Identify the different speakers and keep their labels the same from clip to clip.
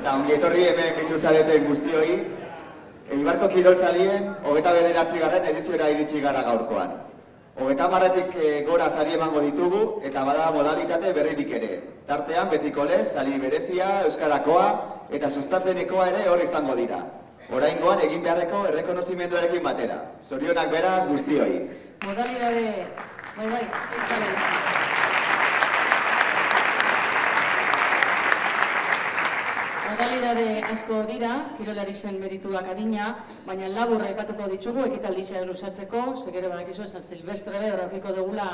Speaker 1: eta ongi etorri hemen bildu zareten guztioi. Eibarko kirol salien 29. ediziora iritsi gara gaurkoan. 30-tik gora sari emango ditugu eta bada modalitate berririk ere. Tartean betiko lez, sari berezia, euskarakoa eta sustapenekoa ere hor izango dira. Oraingoan egin beharreko errekonozimenduarekin batera. Zorionak beraz guztioi.
Speaker 2: Modalidade, bai, etxale. Modalidade asko dira, kirolarixen merituak adina, baina laburra aipatuko ditugu ekitaldixea luzatzeko, segero badakizu esan Silvestre horrekiko dugula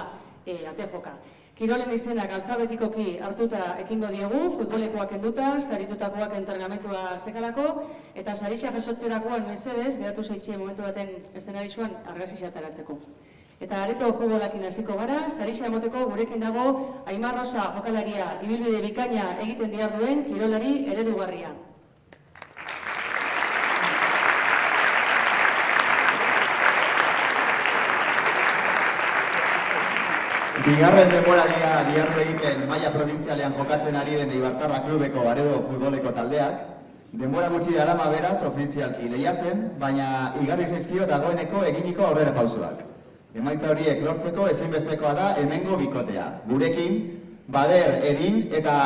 Speaker 2: ate joka. Kirolen izenak alfabetikoki hartuta ekingo diegu, futbolekoak enduta, saritutakoak entrenamentua sekalako, eta sarixa jasotzerakoan mesedez, geratu zaitxie momentu baten eszenarixuan argazia ateratzeko. Eta areto futbolakin hasiko gara, sarixa emoteko gurekin dago Aimar Rosa jokalaria ibilbide bikaina egiten diharduen kirolari eredugarria.
Speaker 1: Bigarren denboraldia dihardu egiten maila probintzialean jokatzen ari den Eibartarra klubeko Aredo futboleko taldeak, denbora gutxi darama beraz ofizialki lehiatzen, baina igarri zaizkio dagoeneko eginiko aurrera pausoak. Emaitza horiek lortzeko ezinbestekoa da hemengo bikotea. Gurekin, Bader, Edin eta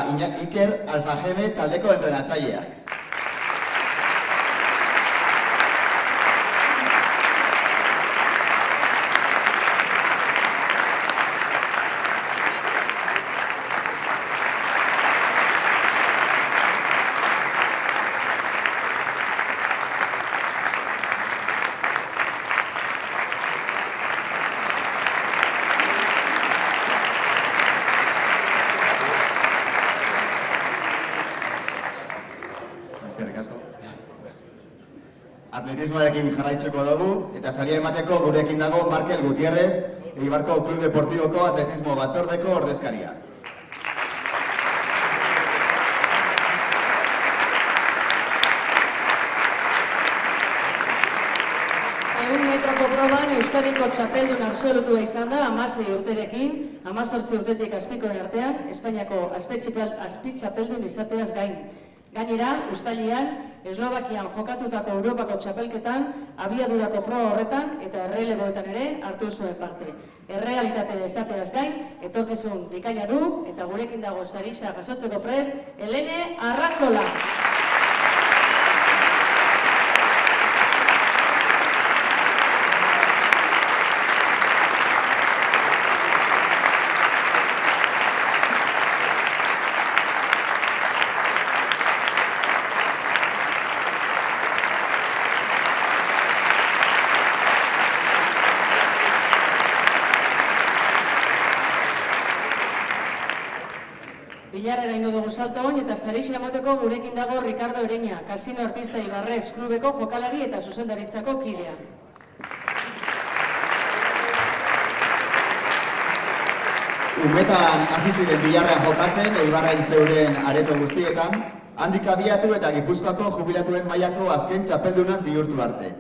Speaker 1: Iker Alfajeme taldeko entrenatzaileak. Atletismoarekin jarraitzuko dugu, eta saria emateko gurekin dago Markel Gutierrez, Eibarko Klub Deportiboko Atletismo Batzordeko ordezkaria.
Speaker 2: Metroko proban Euskadiko txapeldun absolutua izan da 16 urterekin, 18 urtetik azpikoen artean, Espainiako azpitxapeldun izateaz gain. Gainera, uztailean, Eslovakian jokatutako Europako txapelketan, abiadurako proba horretan eta erreleboetan ere hartu zuen parte. Errealitate esateaz gain, etorkizun bikaina du eta gurekin dago sarixa jasotzeko prest, Helene Arrazola. Bilarrera ingo dugu salto oin eta sarixa emoteko gurekin dago Ricardo Ereña, Kasino Artista Ibarrez klubeko jokalari eta zuzendaritzako kidea.
Speaker 1: Umetan hasi ziren Bilarrean jokatzen, Eibarren zeuden areto guztietan, handik abiatu eta Gipuzkoako jubilatuen mailako azken txapeldunak bihurtu arte.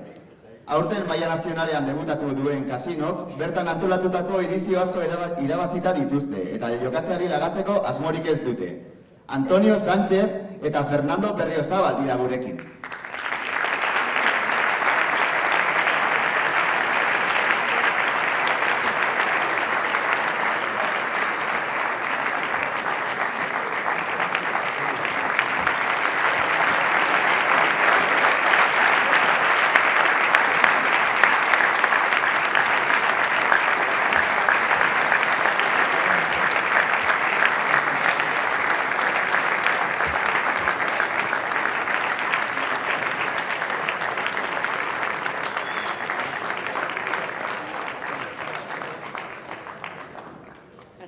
Speaker 1: Aurten maila nazionalean debutatu duen Kasinok, bertan antolatutako edizio asko irabazita dituzte, eta jokatzeari lagatzeko asmorik ez dute. Antonio Sánchez eta Fernando Berriozabal dira gurekin.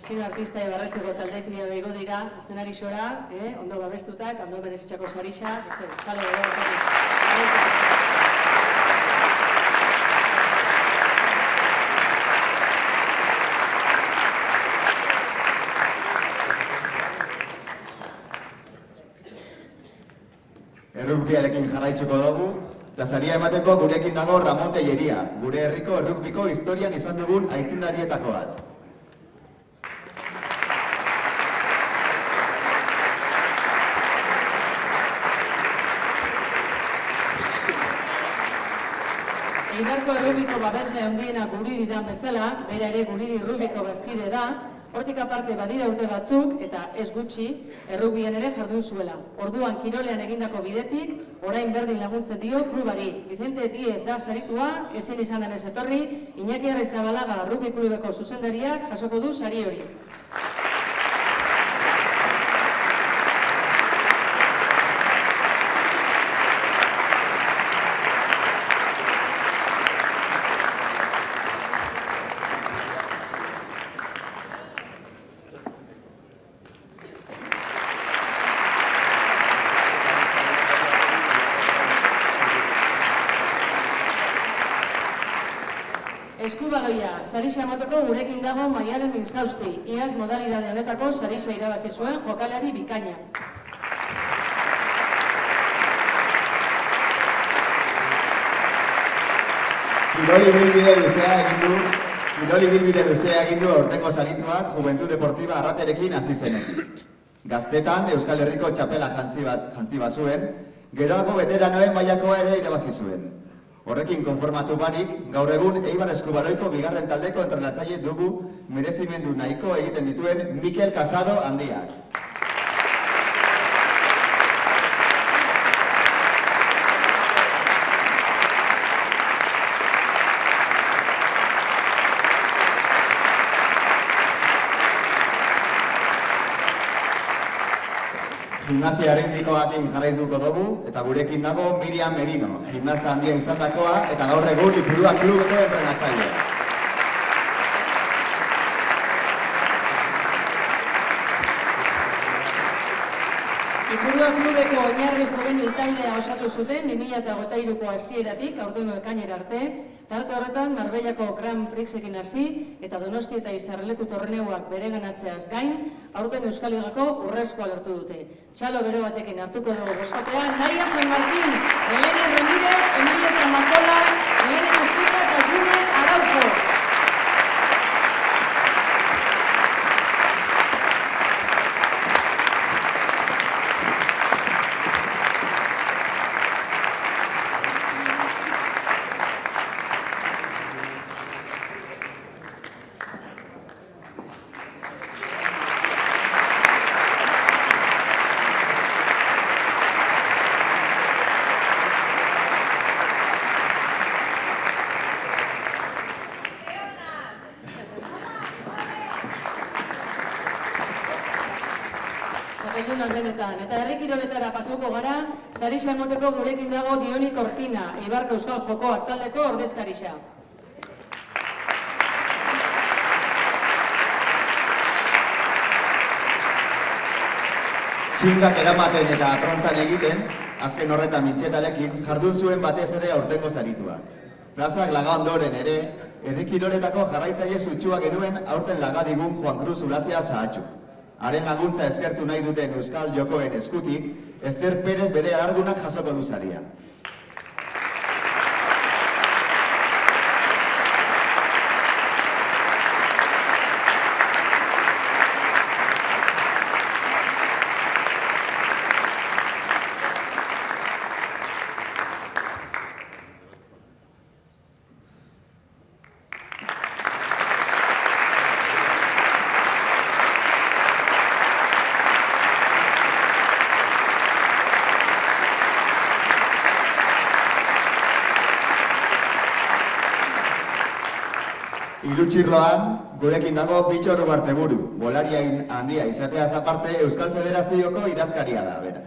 Speaker 2: Kasino Artista Ibarrezeko taldekidea beigo dira, eszenarixora, ondo babestutak, ondo merezitzako sarixa, kale
Speaker 1: Errugbiarekin jarraitzuko dugu, eta saria emateko gurekin dago Ramon Telleria, gure herriko errugbiko historian izan dugun aitzindarietako bat.
Speaker 2: Herriko Errubiko babesle handiena Guridi dan bezala, bera ere Guridi Errubiko bazkide da, hortik aparte badira urte batzuk, eta ez gutxi, errubian ere jardun zuela. Orduan kirolean egindako bidetik, orain berdin laguntzen dio klubari. Vicente Diez da saritua, ezin izan denez etorri, Iñaki Arrizabalaga Errubi klubeko zuzendariak jasoko du sari hori. Eskubaloia, sarisa emoteko gurekin dago Maialen Insausti, iaz modalidade honetako sarisa irabazi zuen jokalari bikaina.
Speaker 1: Kiroli bilbide luzea egin du aurtengo sarituak Juventud Deportiva Arraterekin hasi zenetik. Gaztetan Euskal Herriko txapela jantzi bazuen, geroago veteranoen mailakoa ere irabazi zuen. Horrekin konformatu barik, gaur egun Eibar Eskubaloiko bigarren taldeko entrenatzaile dugu merezimendu nahiko egiten dituen Mikel Casado handiak. Gimnasia ritmikoakin jarraituko dugu, eta gurekin dago Miriam Merino, gimnasta handia izandakoa eta gaur egun Ipurua klubeko entrenatzaile. Ipurua klubeko oinarri juvenil taldea osatu zuten 2023ko hasieratik aurtengo ekainera arte, tarte horretan Marbellako Grand Prixekin hasi eta Donosti eta Izarreleku torneuak bereganatzeaz gain, aurten Euskal Ligako urrezkoa lortu dute. Txalo bero batekin hartuko dugu boskotea, Naia San Martín, Elena Ramírez, Emilia Zamacola, Elena Azpita eta June Araujo. Eta herri kiroletara pasauko gara, sarisa emoteko gurekin dago Dioni Cortina, Eibarko Euskal Jokoak taldeko ordezkarisa. Txingak eramaten eta trontzan egiten, azken horretan mintxetarekin, jardun zuen batez ere aurtengo sarituak. Plazak laga ondoren ere, herri kiroletako jarraitzaile sutsua genuen aurten laga digun Juan Cruz Ulazia Zahatxu. Haren laguntza eskertu nahi duten Euskal Jokoen eskutik, Ester Pérez bere alargunak jasoko du saria. Irutxirloan, gurekin dago Bitxor Ugarteburu, bolaria handia izateaz aparte Euskal Federazioko idazkaria da, bera.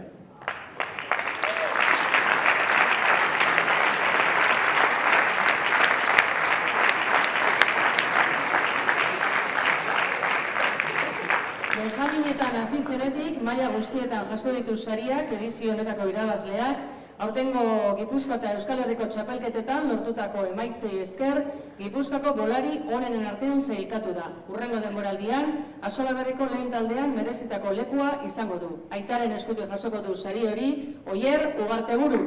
Speaker 1: Benjaminetan hasi zenetik, maila guztietan jaso ditu sariak, edizio honetako irabazleak, aurtengo Gipuzkoa eta Euskal Herriko txapelketetan lortutako emaitzei esker, Gipuzkoako bolari onenen artean sailkatu da. Hurrengo denboraldian, Asolaberriko lehen taldean merezitako lekua izango du. Aitaren eskutik jasoko du sari hori, Oier Ugarteburu.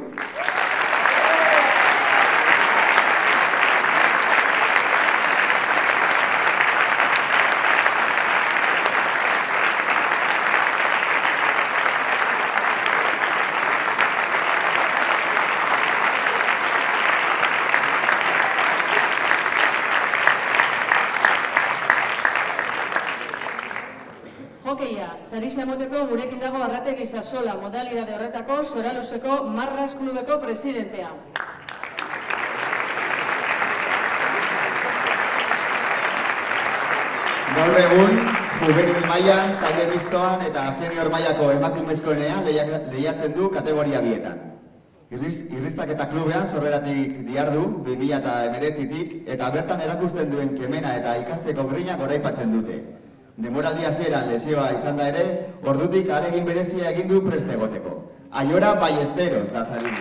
Speaker 2: Hokeia, sarisa emoteko gurekin dago Arrategi Sasola modalidade horretako Soraloseko Marras klubeko presidentea.
Speaker 1: Gaur egun, juvenil mailan, talde mistoan eta senior mailako emakumezkoenean lehiatzen du kategoria bietan. Irristaketa klubean sorreratik diardu 2019tik eta bertan erakusten duen kemena eta ikasteko grina goraipatzen dute. Denboraldi hasieran lesioa izan da ere, ordutik ahalegin berezia egin du prest egoteko. Aiora Ballesteros da sarin.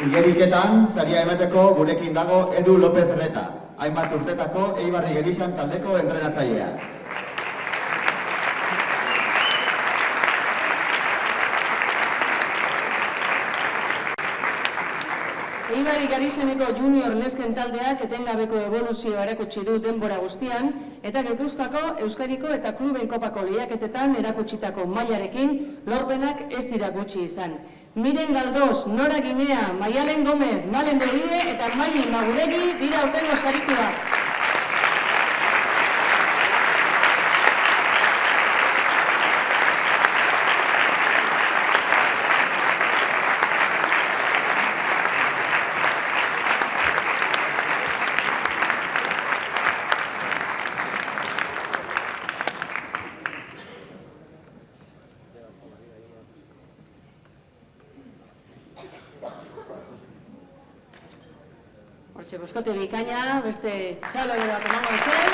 Speaker 1: Igeriketan, saria emateko gurekin dago Edu López Reta, hainbat urtetako Eibarri Gerixan taldeko entrenatzailea.
Speaker 2: Eibarri Gerixaneko junior nesken taldeak etengabeko evoluzioa erakutsi du denbora guztian, eta Gipuzkoako, Euskadiko eta kluben kopako lehiaketetan erakutsitako mailarekin lorpenak ez dira gutxi izan. Miren Galdós, Nora Ginea, Maialen Gomez, Malen Begide eta Maili Maguregi dira aurtengo sarituak. Hortxe, boskote bikaina, beste txalo bat emango ditzen.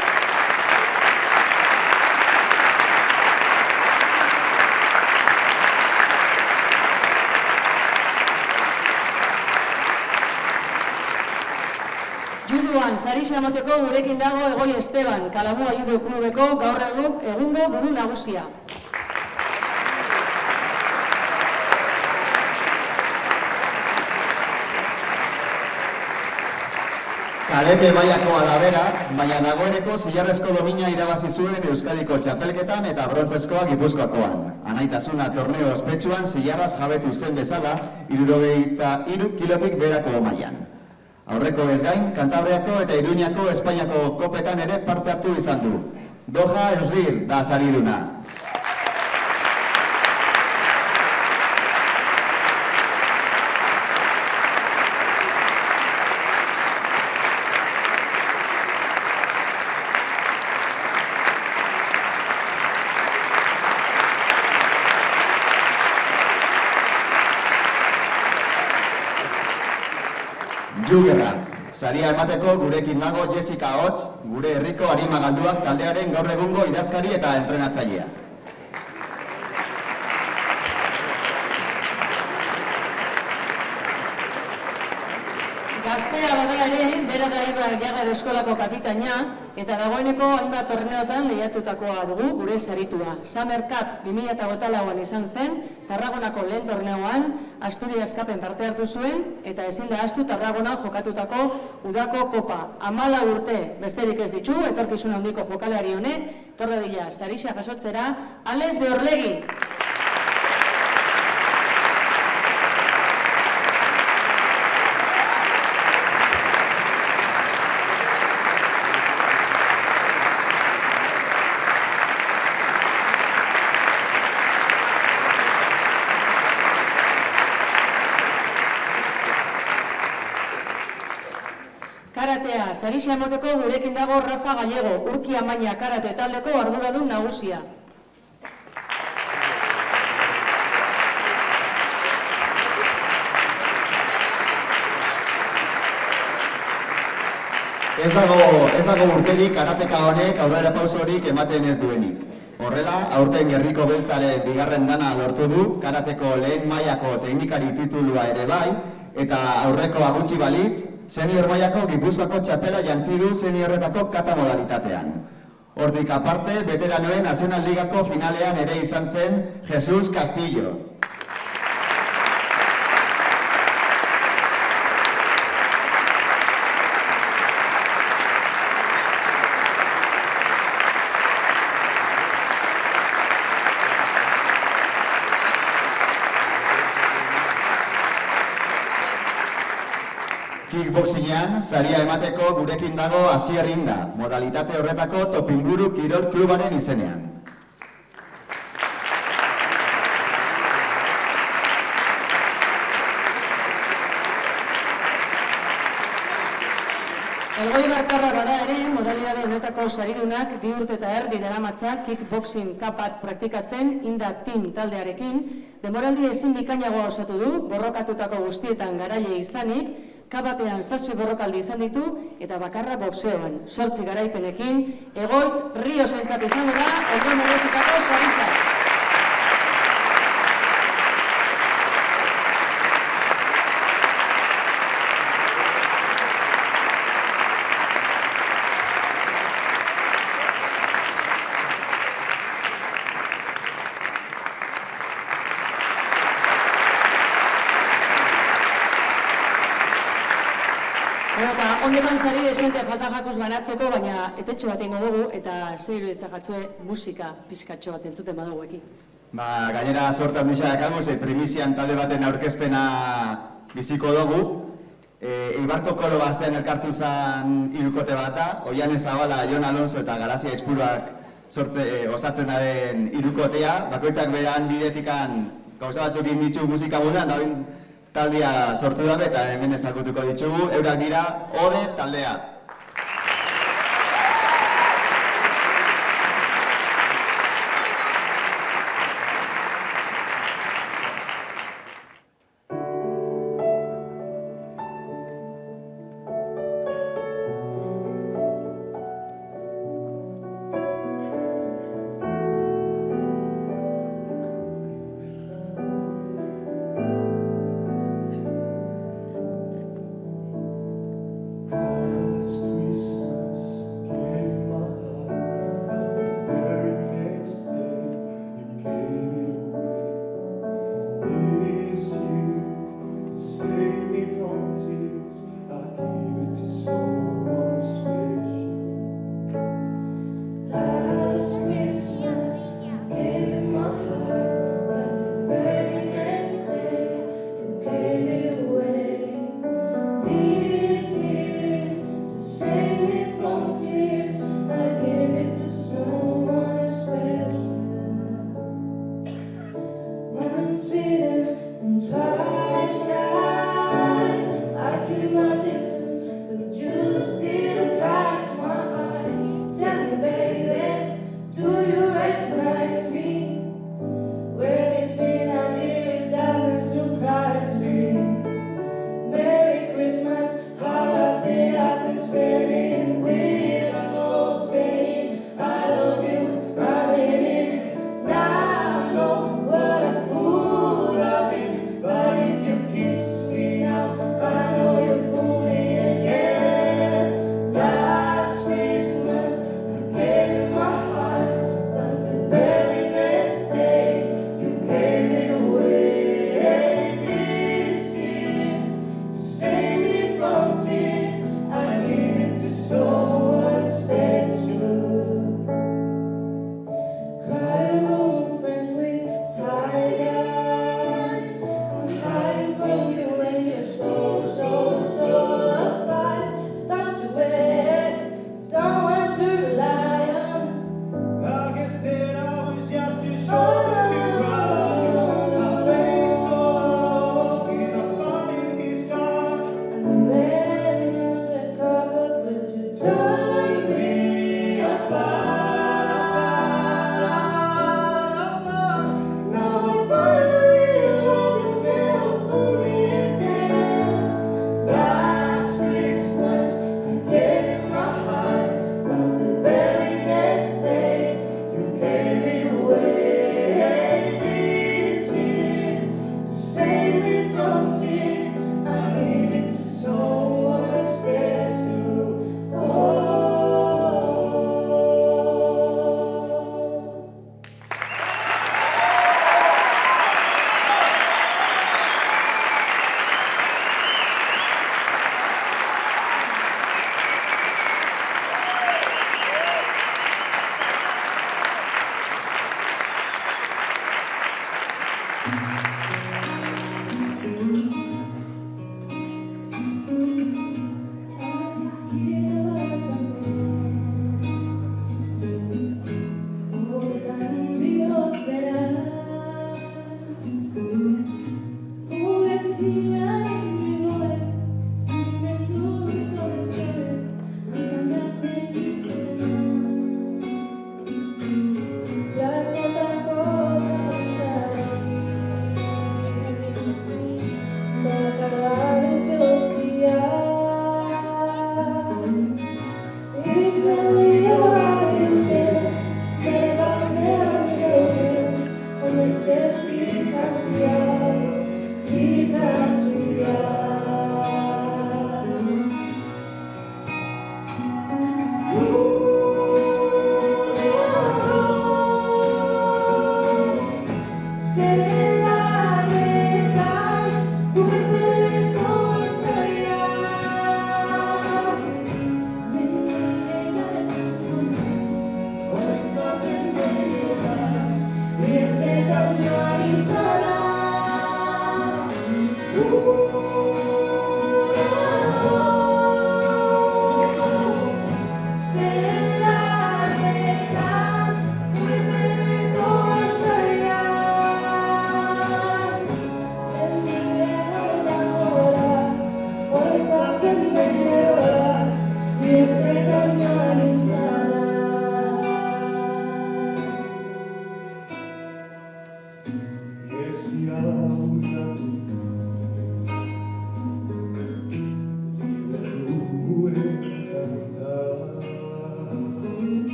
Speaker 2: Juduan, sarisa emoteko gurekin dago Egoi Esteban, Kalamua Judo Klubeko gaur egungo buru nagusia.
Speaker 1: Kadete mailako alabera, baina dagoeneko zilarrezko domina irabazi zuen Euskadiko txapelketan eta brontzezkoa Gipuzkoakoan. Anaitasuna torneo ospetsuan zilarraz jabetu zen bezala, 73 kilotik berako mailan. Aurreko ez gain, Kantabriako eta Iruñako Espainiako kopetan ere parte hartu izan du. Doha Esrir da sariduna. Jugerra, saria emateko gurekin dago Jessica Hotz, gure herriko arima galduak taldearen gaur egungo idazkari eta entrenatzailea.
Speaker 2: Gaztea bada ere, bera da Eibar Jagar eskolako kapitaina, eta dagoeneko hainbat torneotan lehiatutakoa dugu gure saritua. Summer Cup 2008an izan zen, Tarragonako lehen torneoan, Asturias Cupen parte hartu zuen, eta ezin da ahaztu Tarragonan jokatutako udako kopa. 14 urte besterik ez ditu, etorkizun handiko jokalari honek, torre dila, sarisa jasotzera, Alex Beorlegi. Karatea, sarisa emoteko gurekin dago Rafa Gallego, Urki Amaina karate taldeko arduradun nagusia.
Speaker 1: Ez dago urterik karateka honek aurrera pausorik ematen ez duenik. Horrela, aurten herriko beltzaren bigarren dana lortu du, karateko lehen mailako teknikari titulua ere bai, eta aurrekoa gutxi balitz, senior mailako Gipuzkoako txapela jantzi du seniorretako kata modalitatean. Hortik aparte, veteranoen Nazional Ligako finalean ere izan zen Jesus Castillo. Kickboxingean, saria emateko gurekin dago Asier Inda, modalitate horretako Topinburu Kirol Klubaren izenean.
Speaker 2: Elgoi Bartarra bada ere, modalidade honetako saridunak 2 urte eta erdi daramatza kickboxing kapat praktikatzen Inda Team taldearekin, denboraldi ezin bikainagoa osatu du, borrokatutako guztietan garaile izanik, kapatean 7 borrokaldi izan ditu eta bakarra boxeoan. 8 garaipenekin, Egoitz Riosentzat izango da, ordu merezitako sarizak. Eta ondokan sari desente falta jakuz banatzeko, baina etetxo bat ingo dugu eta zer iruditzen jatzue musika pizkatxo bat entzuten badugu eki.
Speaker 1: Gainera sorte handixak dakagu, primizian talde baten aurkezpena biziko dugu. Ibarko kolo baztean elkartu zen hirukote bat da, Oiane Zabala, Jon Alonso eta Garazia Izpuruak osatzen daren hirukotea. Bakoitzak beran bidetikan gauza batzuk inditu musika munduan, da taldea sortu dabe eta hemen ezagutuko ditugu, eurak dira Ode taldea.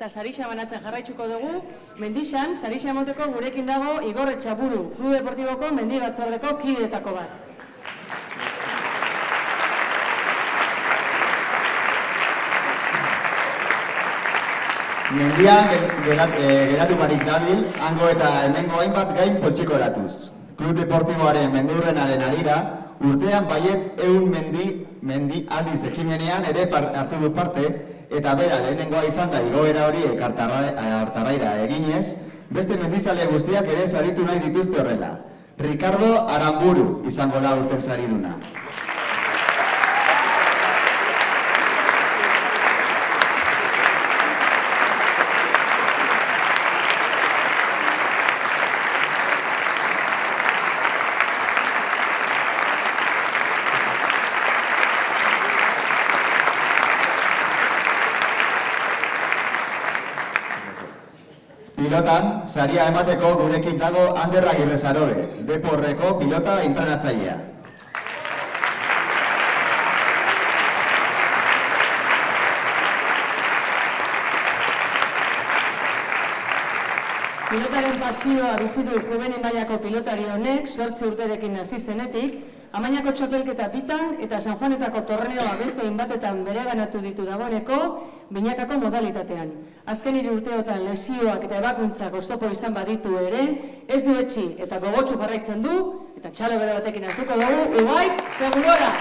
Speaker 2: eta sarixa banatzen jarraitzuko dugu. Mendixan, sarixa emoteko gurekin dago Igor Etxaburu, Klub Deportiboko mendi batzordeko kideetako bat.
Speaker 1: Mendian geratu barik dabil, hango eta hemengo hainbat gain potxiko eratuz. Klub Deportiboaren mendurrenaren arira, urtean baietz 100 mendi aldiz ekimenean ere hartu du parte, eta bera lehenengoa izan da igoera horiek hartaraira eginez, beste mendizale guztiak ere saritu nahi dituzte horrela. Ricardo Aramburu izango da urten sariduna. Pilotan, saria emateko gurekin dago Ander Agirre Sarobe, Deporreko pilota entrenatzailea.
Speaker 2: Pilotaren pasioa bizi du juvenil mailako pilotari honek, 8 urterekin hasi zenetik, Amainako txapelketa bitan eta San Juanetako torneoa beste hainbatetan bereganatu ditu dagoeneko binakako modalitatean. Azken 3 urteotan lesioak eta ebakuntzak oztopo izan baditu ere, ez du etxi eta gogotsu jarraitzen du, eta txalo bere batekin hartuko dugu, Ugaitz Segurora!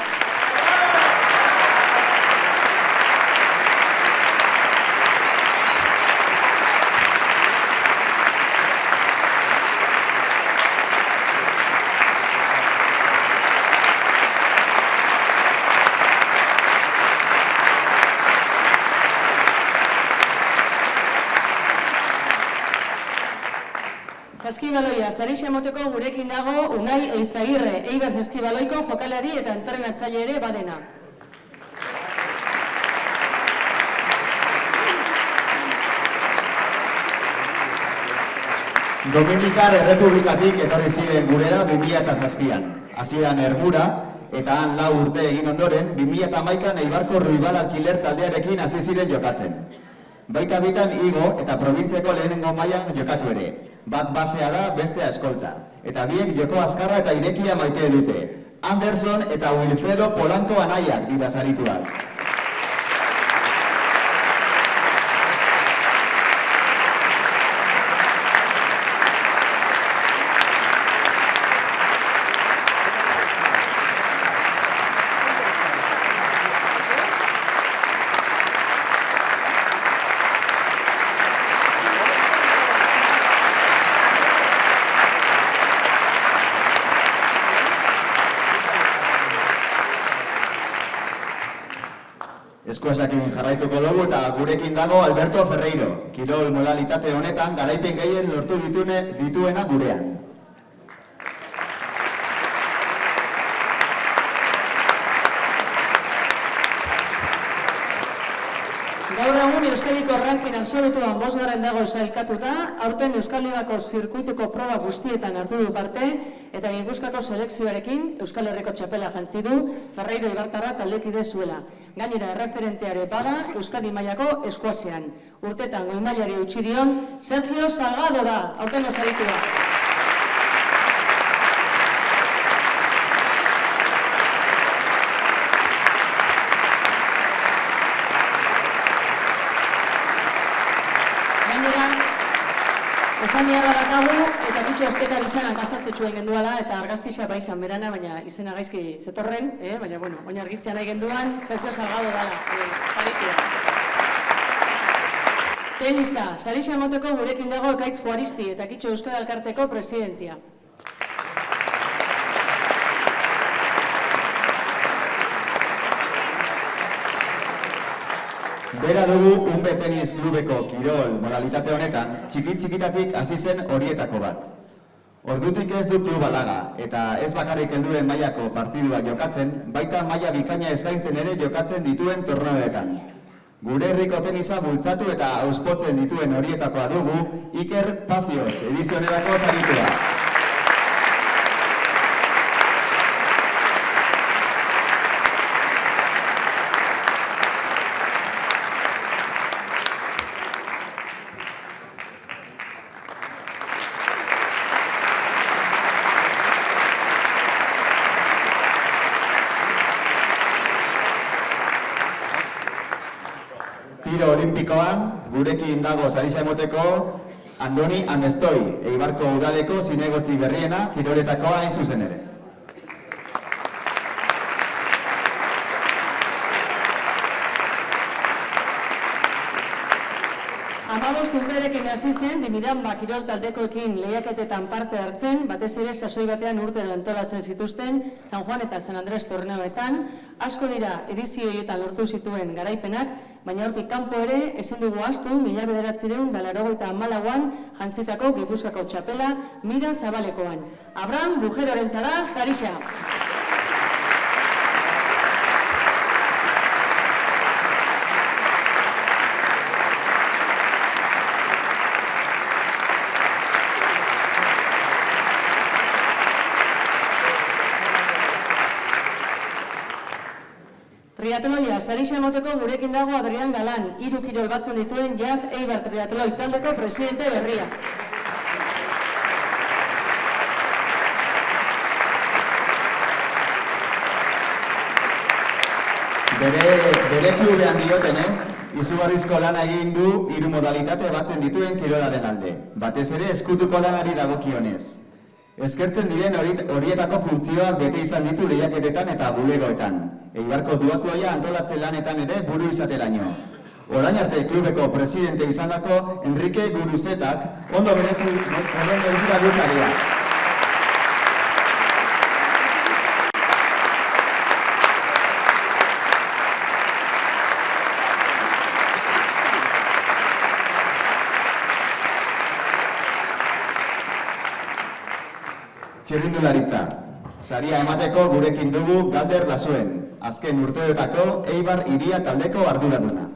Speaker 2: Saskibaloia, sarixa emoteko gurekin dago Unai Eizagirre, Eibar Saskibaloiko jokalari eta entrenatzaile ere badena.
Speaker 1: Dominikar Errepublikatik etorri ziren gurera 2007an. Hasieran Ermura eta han 4 urte egin ondoren, 2011an Eibarko Ruibal Alkiler taldearekin hasi ziren jokatzen. Baita bitan Igo eta probintziako lehenengo mailan jokatu ere. Bat basea da, bestea eskolta. Eta biek joko azkarra eta irekia maite dute. Anderson eta Wilfredo Polanco anaiak dira sarituak. Eskoesakin jarraituko dugu eta gurekin dago Alberto Ferreiro, kirol modalitate honetan garaipen gehien lortu dituena gurean.
Speaker 2: Gaur egun Euskadiko ranking absolutuan 5. dago sailkatuta, aurten Euskal Ligako zirkuituko proba guztietan hartu du parte, eta Gipuzkoako selekzioarekin Euskal Herriko txapela jantzi du, Ferreiro Ibartarra taldekide zuela. Gainera erreferenteare bada Euskadi mailako eskuasean. Urtetan goi mailari utzi dion Sergio Salgado da, aurtengo saritua. Esan biharra dakagu eta kutxo estekal izanak azartetxu egin genduala eta argazkisa baizan berana, baina izena gaizki zetorren, baina bueno, oin argitzea nahi genduan, Sergio Salgado dala, saritua. Tenisa, sarixa emoteko gurekin dago Ekaitz Juaristi eta Kitxo Euskal Elkarteko presidentia.
Speaker 1: Bera dugu Unbe Tenis Klubeko kirol modalitate honetan, txikitatik hasi zen horietako bat. Ordutik ez du kluba laga, eta ez bakarrik helduen mailako partiduak jokatzen, baita maila bikaina eskaintzen ere jokatzen dituen torneoetan. Gure herriko tenisa bultzatu eta auspotzen dituen horietakoa dugu Iker Pazioz edizionerako saritua. Olimpikoan, gurekin dago sarisa emoteko Andoni Amestoi, Eibarko udaleko zinegotzi berriena, kiroletakoa hain zuzen ere.
Speaker 2: Amabost urterekin hasi zen, Dimidanba kirol taldekoekin lehiaketetan parte hartzen, batez ere sasoi batean urtero antolatzen zituzten San Juan eta San Andres torneoetan. Asko dira edizio horietan lortu zituen garaipenak, baina hortik kanpo ere ezin dugu ahaztu 1984an jantzitako Gipuzkoako txapela Mira Zabalekoan. Abraham Bujerorentzara sarisa. Triatloia sarisa emoteko gurekin dago Adrián Galán, 3 kirol batzen dituen Jazz Eibar Triatloi taldeko presidente berria.
Speaker 1: Bere klubean diotenez, izugarrizko lana egin du 3 modalitate batzen dituen kirolaren alde, batez ere eskutuko lanari dagokionez. Eskertzen diren horietako funtzioak bete izan ditu lehiaketetan eta bulegoetan. Eibarko duatloia antolatzen lanetan ere buru izateraino. Orain arte klubeko presidente izandako Enrique Guruzetak ondo berezita du saria. Txirrindularitza. Saria emateko gurekin dugu Galder Lasuen, azken urteetako Eibar hiria taldeko arduraduna.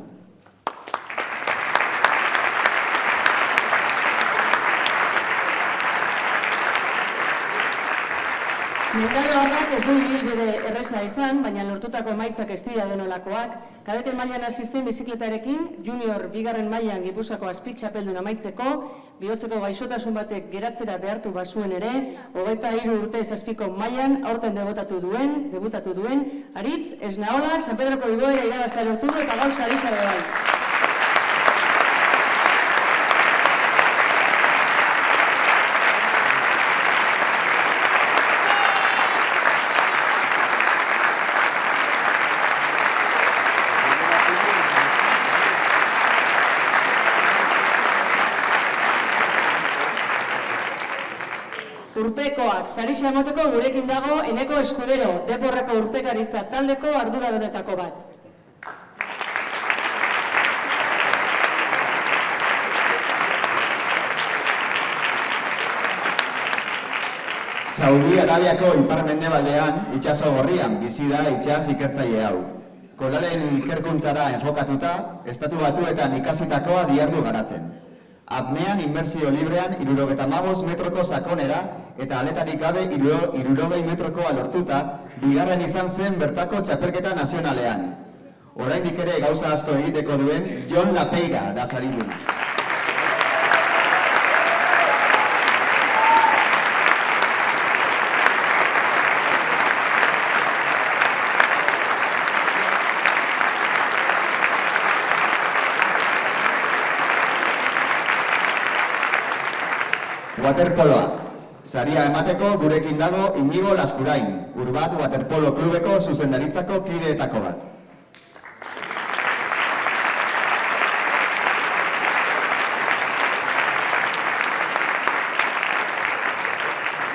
Speaker 2: Mendaro horrak ez du ibilbide erreza izan, baina lortutako emaitzak ez dira denolakoak. Kadete mailan hasi zen bizikletarekin, junior 2. mailan Gipuzkoako azpitxapeldun amaitzeko, bihotzeko gaixotasun batek geratzera behartu bazuen ere, 23 urte zazpiko mailan aurten debutatu duen, Aritz Esnaolak San Pedroko igoera irabaztea lortu du eta gaur sarisa bai. Urpekoak sarisa emoteko gurekin dago Eneko Eskudero, Deporreko urpekaritza taldeko arduradunetako bat.
Speaker 1: Saudi Arabiako ipar-mendebaldean, itsaso gorrian bizi da itsas ikertzaile hau. Koralen ikerkuntzara enfokatuta, Estatu Batuetan ikasitakoa dihardu garatzen. Apnean inmersio librean 75 metroko sakonera eta aletarik gabe 60 metrokoa lortuta, 2. izan zen bertako txapelketa nazionalean. Oraindik ere gauza asko egiteko duen Jon Lapeiga da sariduna. Waterpoloa. Saria emateko gurekin dago Inigo Laskurain, Urbat Waterpolo klubeko zuzendaritzako kideetako bat.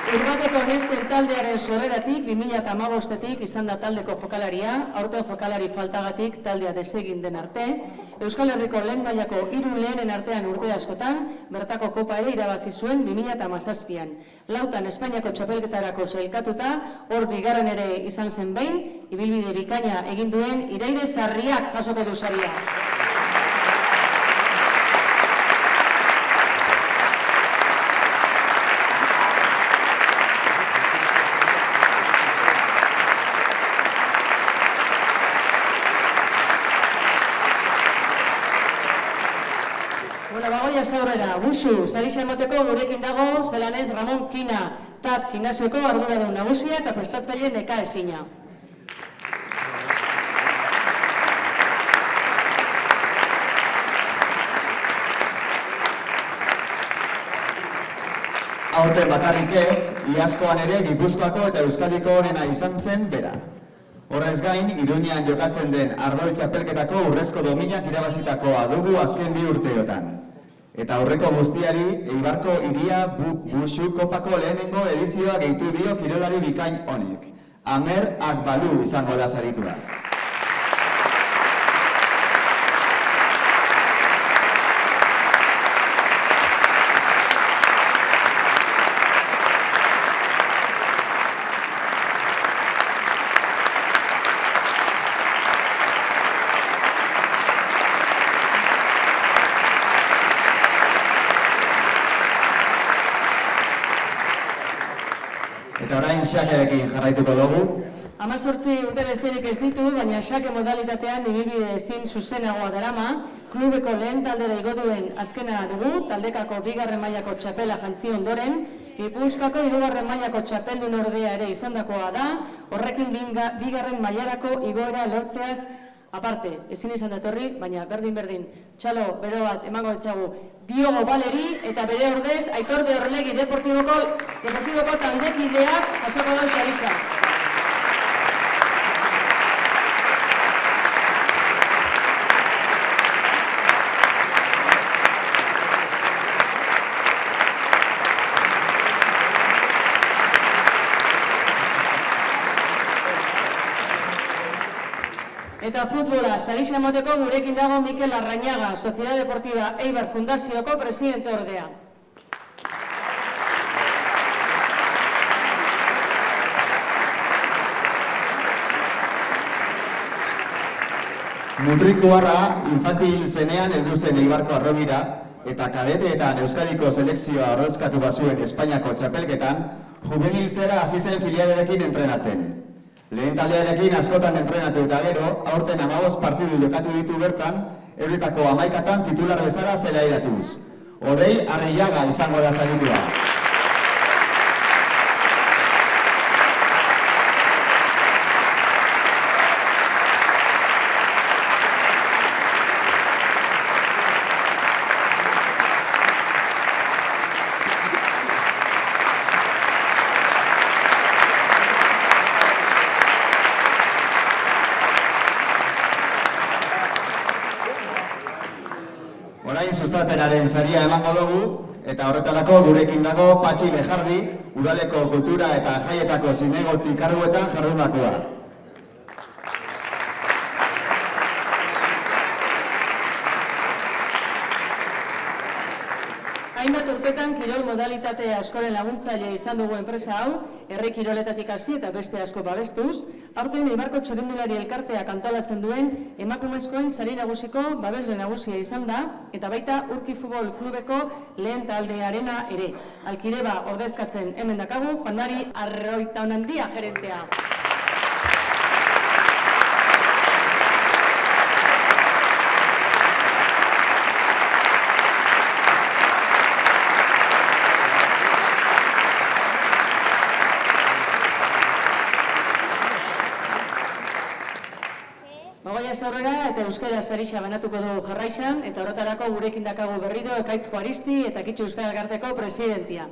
Speaker 2: Urbateko nesken taldearen sorreratik 2015etik izan da taldeko jokalaria, aurten jokalari faltagatik taldea desegin den arte, Euskal Herriko lehen mailako 3 lehenen artean urte askotan, bertako kopa ere irabazi zuen 2017an. Lautan Espainiako txapelketarako sailkatuta, hor 2. ere izan zen behin, ibilbide bikaina egin duen Iraide Sarriak jasoko du saria. Bagoiaz aurrera, busu, sarisa emoteko gurekin dago zelanez Ramon Kina, TAT gimnasioko arduradun nagusia eta prestatzaile neka ezina.
Speaker 1: aurten bakarrik ez, iazkoan ere Gipuzkoako eta Euskadiko onena izan zen bera. Horrez gain, Iruñean jokatzen den Ardoi txapelketako urrezko dominak irabazitakoa dugu azken 2 urteotan. Eta aurreko guztiari, Eibarko Hiria Busu Kopako lehenengo edizioa gehitu dio kirolari bikain honek. Amer Akbalu izango da saritua. Eta orain xakerekin jarraituko dugu.
Speaker 2: 18 urte besterik ez ditu, baina xake modalitatean ibilbide ezin zuzenagoa darama, klubeko lehen taldera igo duen azkena dugu, taldekako 2. mailako txapela jantzi ondoren, Gipuzkoako 3. mailako txapeldun ordea ere izandakoa da, horrekin 2. mailarako igoera lortzeaz aparte, ezin izan datorri, baina berdin, txalo, bero bat, emango ditzagu, Diogo Baleri eta bere ordez, Aitor Beorlegi Deportiboko taldekideak jasoko dau sarisa. Eta futbola, sarisa emoteko gurekin dago Mikel Arrañaga, Sociedad Deportiva Eibar Fundazioko presidente ordea.
Speaker 1: Mutrikuarra infantil zenean heldu zen Eibarko Harrobira eta kadeteetan Euskadiko selekzioa ordezkatu bazuen Espainiako txapelketan, juvenil zera hasi zen filialerekin entrenatzen. Lehen taldearekin askotan entrenatu eta gero, aurten 15 partidu jokatu ditu bertan, euretako 11 titular bezala zelairatuz. Odei Arrillaga izango da saritua. Orain sustapenaren saria emango dugu, eta horretarako gurekin dago Patxi Lejardi, udaleko kultura eta jaietako zinegotzi karguetan jardunakoa.
Speaker 2: Hainbat urtetan kirol modalitate askoren laguntzaile izan dugu enpresa hau, herri kiroletatik hasi eta beste asko babestuz, aurten Eibarko txirrindulari elkarteak antolatzen duen emakumezkoen sari nagusiko babesle nagusia izan da, eta baita Urki Futbol Klubeko lehen taldearena ere. Alkireba ordezkatzen hemen dakagu, Juan Mari Arroitaunandia gerentea. Bagoiaz aurrera eta euskara sarisa banatuko dugu jarraisan, eta horretarako gurekin dakagu berriro Ekaitz Juaristi eta Kitxu Euskal Elkarteko presidentia.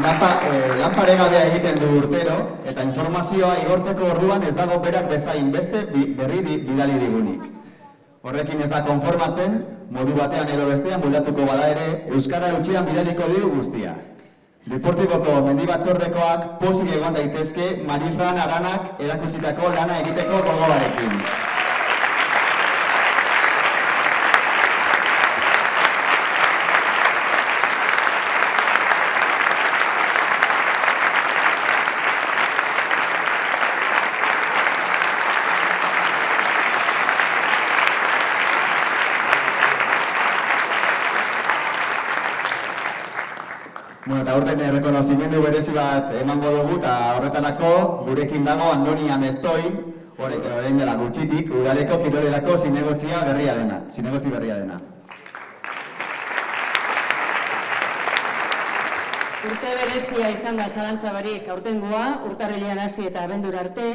Speaker 1: Lan paregabea egiten du urtero, eta informazioa igortzeko orduan ez dago berak bezain beste berri bidali digunik. Horrekin ez da konformatzen, modu batean edo bestean buldatuko bada ere, euskara eutxean bidaliko digu guztia. Deportiboko mendibatzordekoak pozik egon daitezke Marifran Aranak erakutsitako lana egiteko gogoarekin. Eta aurten errekonozimendu berezi bat emango dugu, eta horretarako gurekin dago Andoni Amestoin, orain dela gutxitik, udaleko kirolerako zinegotzi berria dena.
Speaker 2: Urte berezia izan da zalantza barik aurtengoa, urtarrilean hasi eta abendura arte,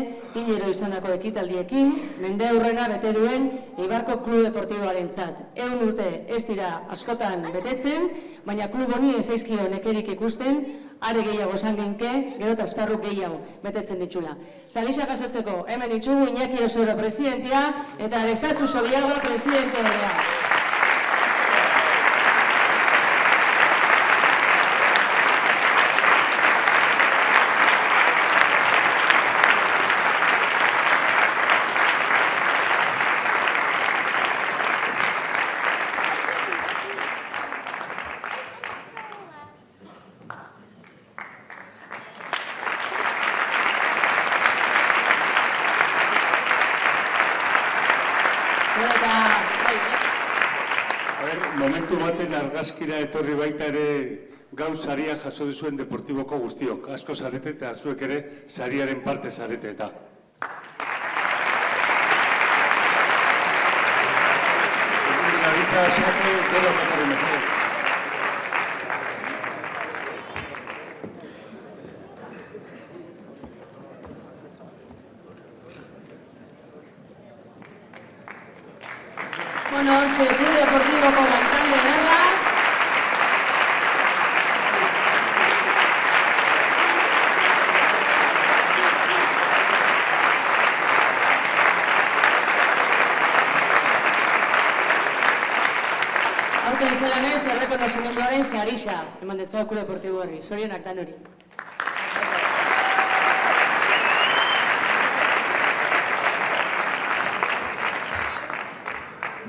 Speaker 2: hilero izandako ekitaldiekin, mende aurrena bete duen Eibarko Klub Deportiboarentzat. 100 urte ez dira askotan betetzen, baina klub honi ez zaizkio nekerik ikusten, are gehiago esan ginke, gero eta esparru gehiago betetzen ditxula. Salixa jasotzeko, hemen ditugu Iñaki Osoro presidentia eta Alexatzu Sobiago presidente ordea.
Speaker 3: Momentu baten argazkira etorri baita ere gaur saria jaso duzuen Deportiboko guztiok. Asko zarete eta zuek ere sariaren parte zarete eta. Garitza esate gero bakarri mesedez.
Speaker 2: Bueno, hortxe, Klub Deportiboko lantalde derra. Aurten zelanez, errekonozimenduaren sarixa, eman detzau Klub Deportibo horri, zorionak dan hori.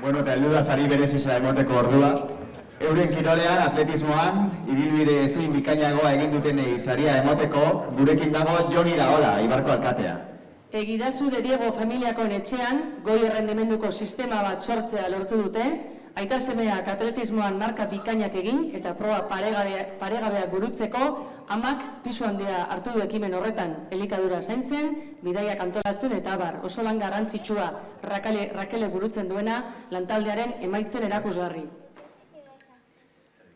Speaker 1: Bueno, eta heldu da sari berezisa emoteko ordua. Euren kirolean, atletismoan, ibilbide ezin bikainagoa egin dutenei saria emoteko, gurekin dago Jon Iraola, Eibarko alkatea.
Speaker 2: Egidazu de Diego familiakoen etxean, goi errendimenduko sistema bat sortzea lortu dute, aita semeak atletismoan marka bikainak egin eta proba paregabeak burutzeko, amak pisu handia hartu du ekimen horretan elikadura zaintzen, bidaiak antolatzen eta abar, oso lan garrantzitsua Rakele burutzen duena lantaldearen emaitzen erakusgarri.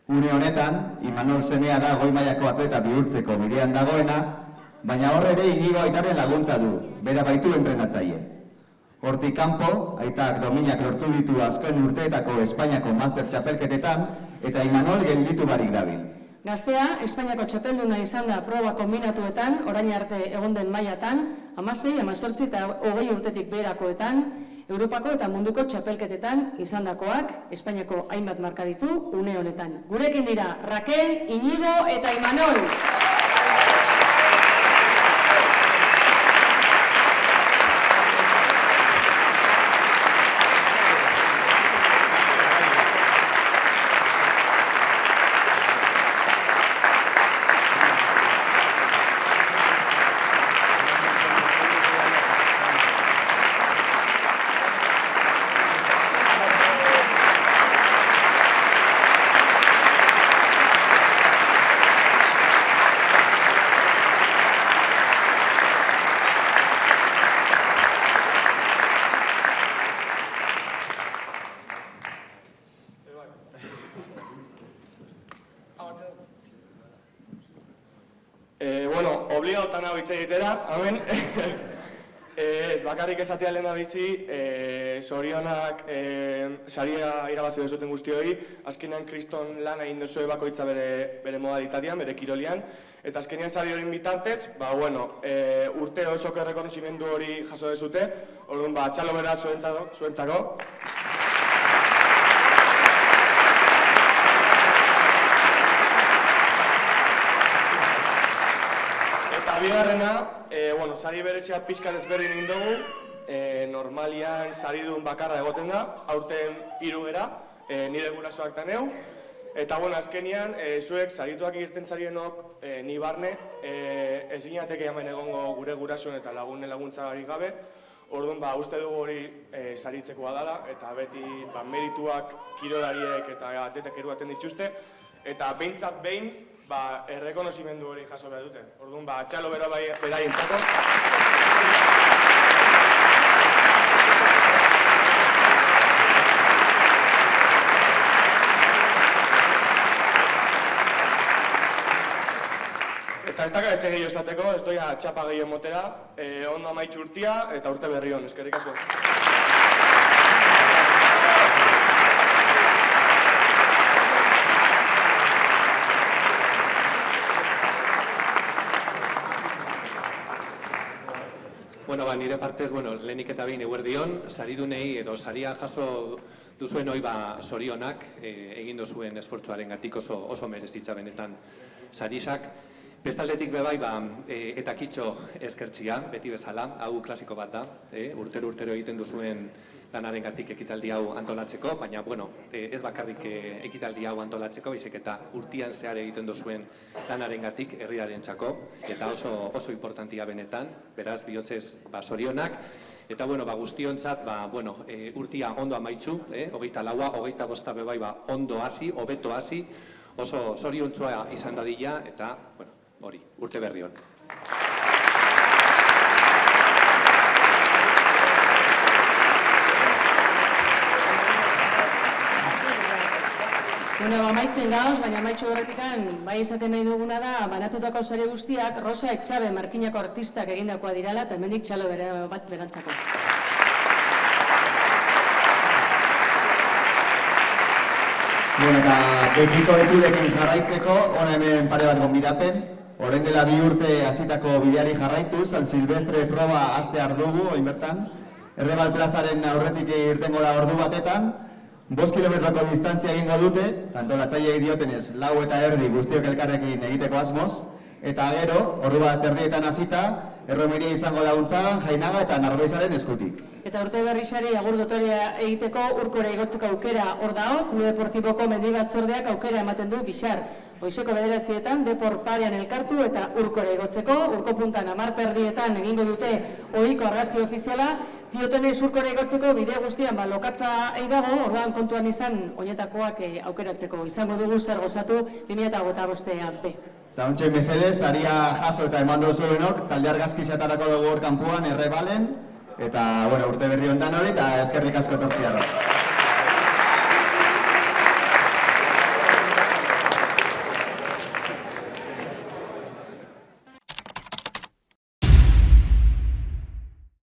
Speaker 1: Une honetan, Imanol semea da goi mailako atleta bihurtzeko bidean dagoena, baina hor ere Inigo aitaren laguntza du, bera baitu entrenatzaile. Hortik kanpo, aitak dominak lortu ditu azken urteetako Espainiako master txapelketetan eta Imanol gelditu barik dabil.
Speaker 2: Gaztea, Espainiako txapelduna izan da proba kombinatuetan, orain arte egon den mailatan, 16, 18 eta 20 urtetik beherakoetan, Europako eta munduko txapelketetan izandakoak, Espainiako hainbat marka ditu une honetan. Gurekin dira Rakel, Inigo eta Imanol.
Speaker 4: Bueno, obligautan hau hitz egitera, amen. Ez, bakarrik esatea lehena bizi, zorionak saria irabazi duzuten guztioi, azkenean kriston lan egin duzue bakoitza bere modalitatean, bere kirolian, eta azkenean sari horien bitartez, urte osoko errekonozimendu hori jaso dezute, orduan, txalo bera zuentzako. Bigarrena, sari berezia pixka desberdin egin dugu, normalian saridun bakarra egoten da, aurten 3 gera, nire gurasoak eta neu, eta azkenian, zuek sarituak irten zarienok, ni barne, ez ginateke hemen egongo gure gurasoen eta lagunen laguntzarik gabe, orduan, uste dugu hori saritzekoa dela, eta beti merituak kirolariek eta atletak eruaten dituzte, eta behintzat behin, errekonozimendu hori jaso behar dute. Orduan, txalo bera beraintzako. ez gehiago esateko, ez doia txapa gehiago motera, ondo amaitxu urtia eta urte berri hon, eskerrik asko.
Speaker 5: Bueno, nire partez, lehenik eta behin eguerdion, saridunei edo saria jaso duzuen hoi sorionak, egin duzuen esfortzuaren gatik oso merezitza benetan sarisak. Bestaldetik bebai, eta kitxo eskertzia, beti bezala, hau klasiko bat da, urtero egiten duzuen lanaren gatik ekitaldi hau antolatzeko, baina, ez bakarrik ekitaldi hau antolatzeko, baizik eta urtian zehar egiten duzuen lanaren gatik herriaren txako, eta oso importantia benetan, beraz, bihotzez sorionak, eta, guztiontzat, urtia ondo amaitzu, 24, 25 bebai, ondo hasi, hobeto hasi, oso zoriontzua izan dadila, eta, hori, urte berri hon.
Speaker 2: Amaitzen gauz, baina amaitxu horretikan, bai izaten nahi duguna da, banatutako sari guztiak, Rosa Etxabe markinako artistak egindakoa dirala, eta hemendik txalo bat berantzako.
Speaker 1: Eta betiko etudekin jarraitzeko, hona hemen pare bat gonbidapen. Orain dela 2 urte hasitako bideari jarraitu, San Silvestre proba hastear dugu, oin bertan. Errebal plazaren aurretik irtengo da ordu batetan. 5 kilometroko distantzia egingo dute, antolatzaileek diotenez, 4 eta erdi guztiok elkarrekin egiteko asmoz. Eta gero, ordu bat erdietan hasita, erromeria izango laguntzagan, Jainaga eta Narbeizaren eskutik.
Speaker 2: Eta urte berri sari agur dotorea egiteko urkora igotzeko aukera hor dago, Klub Deportiboko mendi batzordeak aukera ematen du Bixar. Goizeko 9etan depor parean elkartu eta urkora igotzeko, urko puntan 10 erdietan egingo dute ohiko argazki ofiziala, diotenez urkora igotzeko bide guztian lokatza dago, orduan kontuan izan oinetakoak aukeratzeko. Izango dugu zer gozatu 2025 be.
Speaker 1: Eta ontsa mesedez, saria jaso eta eman duzuenok, talde argazki xatarako dugu hor kanpuan, Errebalen, eta urte berri ondan hori, eta eskerrik asko etortziarra.